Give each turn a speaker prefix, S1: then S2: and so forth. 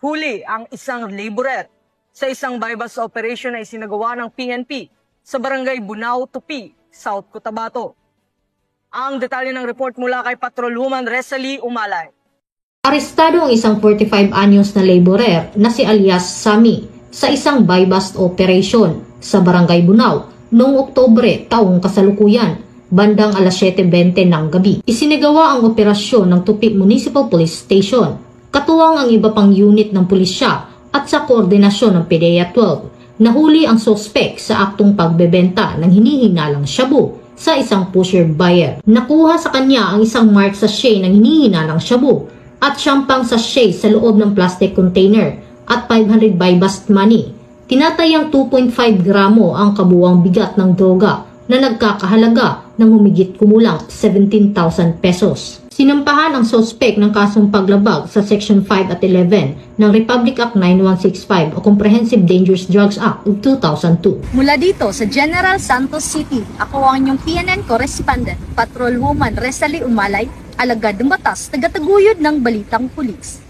S1: Huli ang isang laborer sa isang bypass operation na isinagawa ng PNP sa barangay Bunao, Tupi, South Cotabato. Ang detalye ng report mula kay Patrolwoman Resalie Umalay.
S2: Arestado ang isang 45 anyos na laborer na si alias Sami sa isang bypass operation sa barangay Bunao noong Oktubre taong kasalukuyan, bandang alas 7:20 ng gabi. Isinagawa ang operasyon ng Tupi Municipal Police Station, katuwang ang iba pang unit ng pulisya at sa koordinasyon ng PDEA 12. Nahuli ang suspect sa aktong pagbebenta ng hinihinalang shabu sa isang pusher buyer. Nakuha sa kanya ang isang mark sachet ng hinihinalang shabu at siyang sachet sa loob ng plastic container at 500 bypass money. Tinatayang 2.5 gramo ang kabuuang bigat ng droga na nagkakahalaga ng humigit kumulang 17,000 pesos. Sinampahan ang suspect ng kasong paglabag sa Section 5 at 11 ng Republic Act 9165 o Comprehensive Dangerous Drugs Act of 2002.
S3: Mula dito sa General Santos City, ako ang inyong PNN correspondent, Patrolwoman Resalie Umalay, alagad ng batas, tagataguyod ng Balitang Pulis.